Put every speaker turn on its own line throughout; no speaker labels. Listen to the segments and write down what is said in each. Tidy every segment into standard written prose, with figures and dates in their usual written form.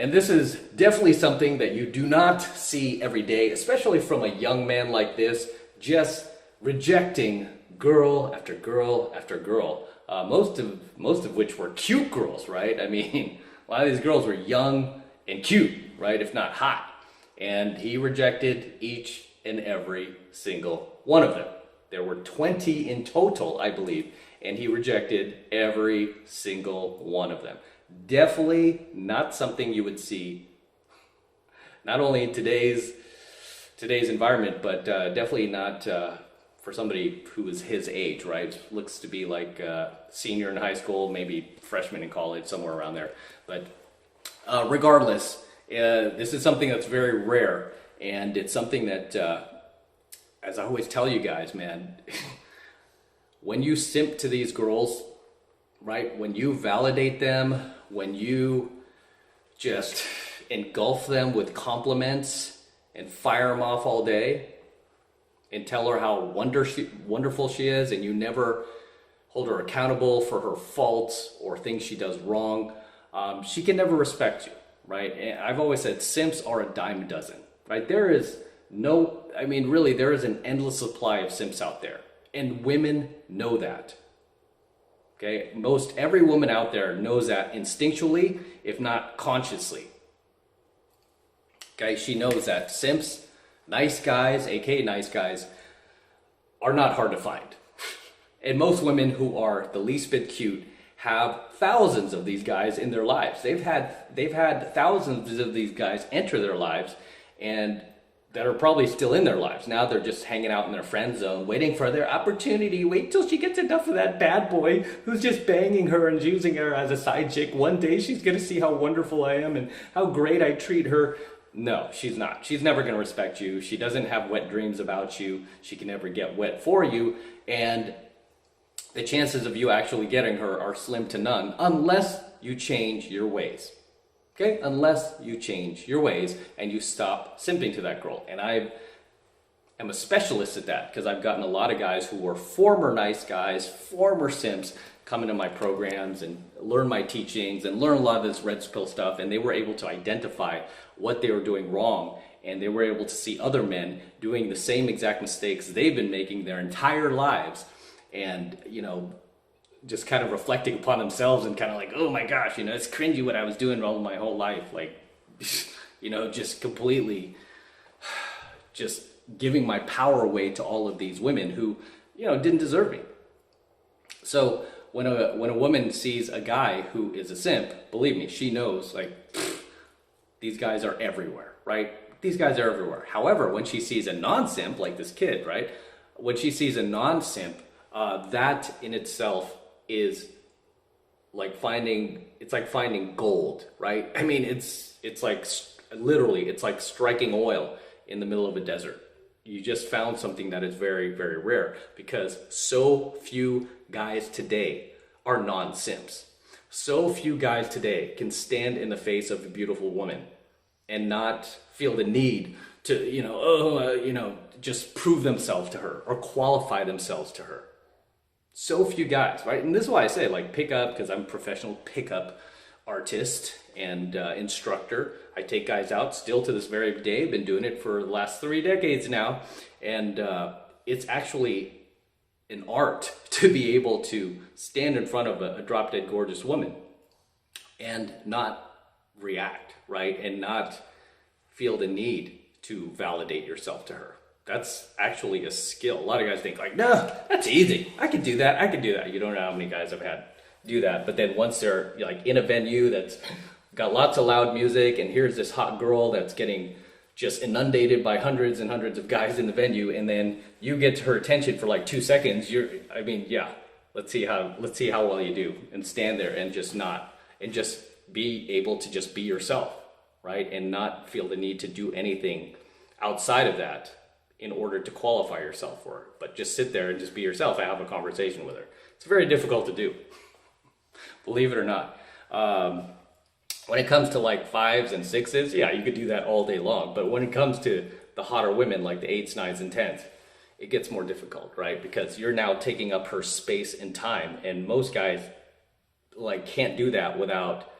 And this is definitely something that you do not see every day, especially from a young man like this, just rejecting girl after girl after girl. Most of which were cute girls, right? I mean, a lot of these girls were young and cute, right? If not hot. And he rejected each and every single one of them. There were 20 in total, I believe, and he rejected every single one of them. Definitely not something you would see, not only in today's environment, but definitely not for somebody who is his age, right? Looks to be like senior in high school, maybe freshman in college, somewhere around there. But regardless, this is something that's very rare, and it's something that, as I always tell you guys, man, when you simp to these girls, right? When you validate them, when you just engulf them with compliments and fire them off all day and tell her how wonderful she is, and you never hold her accountable for her faults or things she does wrong, she can never respect you, right? And I've always said simps are a dime a dozen, right? There is an endless supply of simps out there, and women know that. Okay, most every woman out there knows that instinctually, if not consciously. Okay, she knows that simps, nice guys, aka nice guys, are not hard to find. And most women who are the least bit cute have thousands of these guys in their lives. They've had thousands of these guys enter their lives, and that are probably still in their lives. Now they're just hanging out in their friend zone, waiting for their opportunity. Wait till she gets enough of that bad boy who's just banging her and using her as a side chick. One day she's gonna see how wonderful I am and how great I treat her. No, she's not. She's never gonna respect you. She doesn't have wet dreams about you. She can never get wet for you. And the chances of you actually getting her are slim to none unless you change your ways. Okay, unless you change your ways and you stop simping to that girl. And I am a specialist at that because I've gotten a lot of guys who were former nice guys, former simps, come into my programs and learn my teachings and learn a lot of this red pill stuff, and they were able to identify what they were doing wrong, and they were able to see other men doing the same exact mistakes they've been making their entire lives, and just kind of reflecting upon themselves and kind of like, oh my gosh, it's cringy what I was doing all my whole life. Like, just completely just giving my power away to all of these women who, didn't deserve me. So when a woman sees a guy who is a simp, believe me, she knows, like, these guys are everywhere, right? These guys are everywhere. However, when she sees a non-simp, like this kid, right? When she sees a non-simp, that in itself is like finding gold, right? I mean, it's like literally, it's like striking oil in the middle of a desert. You just found something that is very, very rare because so few guys today are non-simps. So few guys today can stand in the face of a beautiful woman and not feel the need to, just prove themselves to her or qualify themselves to her. So few guys, right? And this is why I say, like, pick up, because I'm a professional pickup artist and instructor. I take guys out still to this very day. Been doing it for the last 3 decades now. And it's actually an art to be able to stand in front of a drop-dead gorgeous woman and not react, right? And not feel the need to validate yourself to her. That's actually a skill. A lot of guys think like, no, that's easy. I can do that. You don't know how many guys I've had do that. But then once they're like in a venue that's got lots of loud music and here's this hot girl that's getting just inundated by hundreds and hundreds of guys in the venue, and then you get her attention for like 2 seconds, let's see how well you do, and stand there and just be able to just be yourself, right? And not feel the need to do anything outside of that in order to qualify yourself for it, but just sit there and just be yourself and have a conversation with her. It's very difficult to do, believe it or not. When it comes to like 5s and 6s, yeah, you could do that all day long. But when it comes to the hotter women, like the 8s, 9s, and 10s, it gets more difficult, right? Because you're now taking up her space and time, and most guys like can't do that without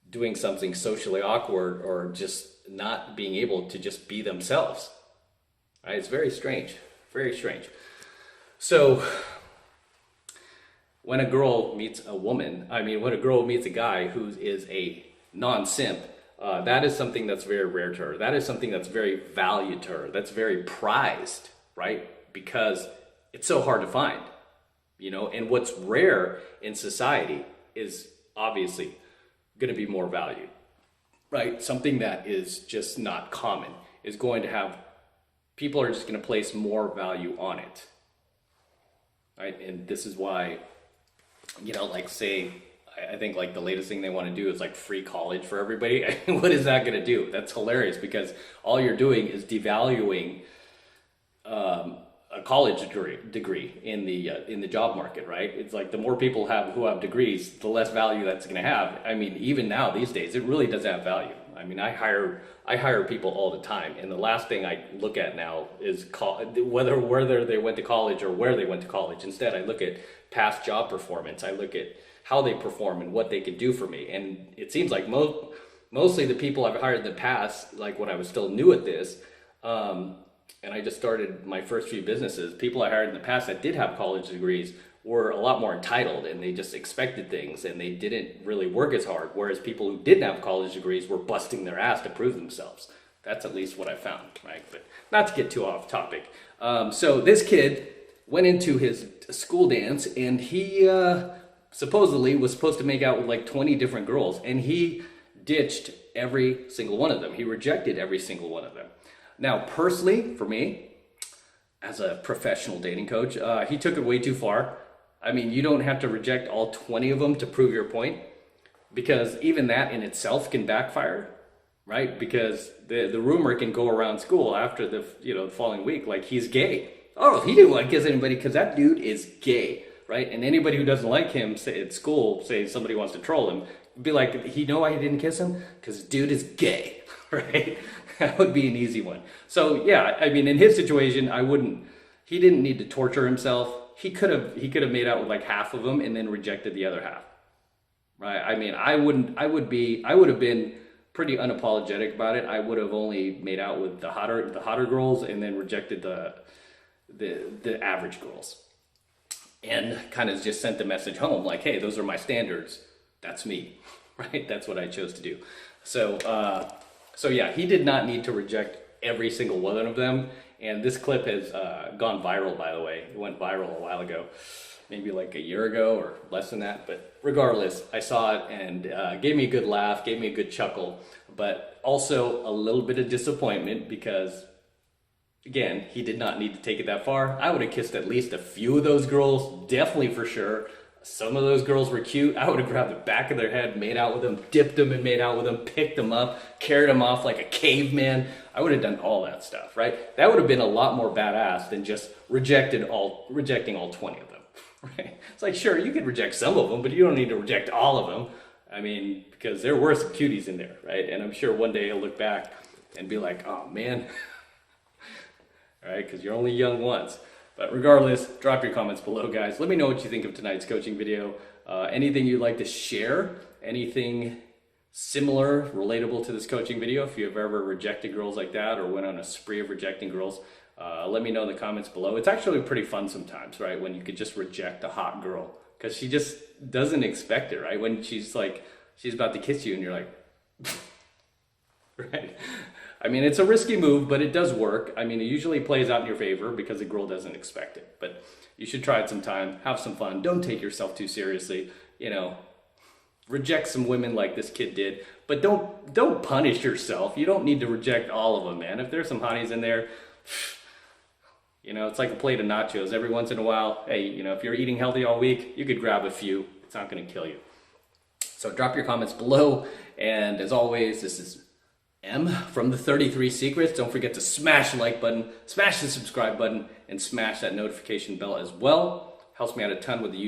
doing something socially awkward or just not being able to just be themselves. Right? It's very strange, very strange. So when a girl meets a woman, when a girl meets a guy who is a non-simp, that is something that's very rare to her. That is something that's very valued to her. That's very prized, right? Because it's so hard to find, and what's rare in society is obviously going to be more valued, right? Something that is just not common is going to have, people are just going to place more value on it, right? And this is why, I think like the latest thing they want to do is like free college for everybody. What is that going to do? That's hilarious, because all you're doing is devaluing a college degree in the job market, right? It's like the more people who have degrees, the less value that's going to have. Even now these days, it really does have value. I hire people all the time, and the last thing I look at now is whether they went to college or where they went to college. Instead, I look at past job performance. I look at how they perform and what they could do for me. And it seems like mostly the people I've hired in the past, like when I was still new at this, and I just started my first few businesses, people I hired in the past that did have college degrees were a lot more entitled, and they just expected things, and they didn't really work as hard. Whereas people who didn't have college degrees were busting their ass to prove themselves. That's at least what I found, right? But not to get too off topic. So this kid went into his school dance, and he supposedly was supposed to make out with like 20 different girls, and he ditched every single one of them. He rejected every single one of them. Now, personally, for me, as a professional dating coach, he took it way too far. You don't have to reject all 20 of them to prove your point, because even that in itself can backfire, right? Because the rumor can go around school after the following week, like he's gay. Oh, he didn't want to kiss anybody because that dude is gay, right? And anybody who doesn't like him, say at school, say somebody wants to troll him, be like, you know why he didn't kiss him? Because dude is gay, right? That would be an easy one. So yeah, in his situation, he didn't need to torture himself. He could have made out with like half of them and then rejected the other half, right? I would have been pretty unapologetic about it. I would have only made out with the hotter girls and then rejected the average girls, and kind of just sent the message home like, hey, those are my standards. That's me, right? That's what I chose to do. So yeah, he did not need to reject every single one of them. And this clip has gone viral, by the way. It went viral a while ago, maybe like a year ago or less than that. But regardless, I saw it and gave me a good laugh, gave me a good chuckle, but also a little bit of disappointment because, again, he did not need to take it that far. I would have kissed at least a few of those girls, definitely for sure. Some of those girls were cute. I would have grabbed the back of their head, made out with them, dipped them and made out with them, picked them up, carried them off like a caveman. I would have done all that stuff, right? That would have been a lot more badass than just rejecting all 20 of them, right? It's like, sure, you could reject some of them, but you don't need to reject all of them. Because there were some cuties in there, right? And I'm sure one day he'll look back and be like, oh man, right? Because you're only young once. But regardless, drop your comments below, guys. Let me know what you think of tonight's coaching video. Anything you'd like to share, anything similar, relatable to this coaching video, if you've ever rejected girls like that or went on a spree of rejecting girls, let me know in the comments below. It's actually pretty fun sometimes, right? When you could just reject a hot girl because she just doesn't expect it, right? When she's about to kiss you and you're like, right? It's a risky move, but it does work. It usually plays out in your favor because the girl doesn't expect it. But you should try it sometime. Have some fun. Don't take yourself too seriously. Reject some women like this kid did. But don't punish yourself. You don't need to reject all of them, man. If there's some honeys in there, it's like a plate of nachos. Every once in a while, hey, if you're eating healthy all week, you could grab a few. It's not going to kill you. So drop your comments below. And as always, this is M from the 33 Secrets. Don't forget to smash the like button, smash the subscribe button, and smash that notification bell as well. Helps me out a ton with the YouTube.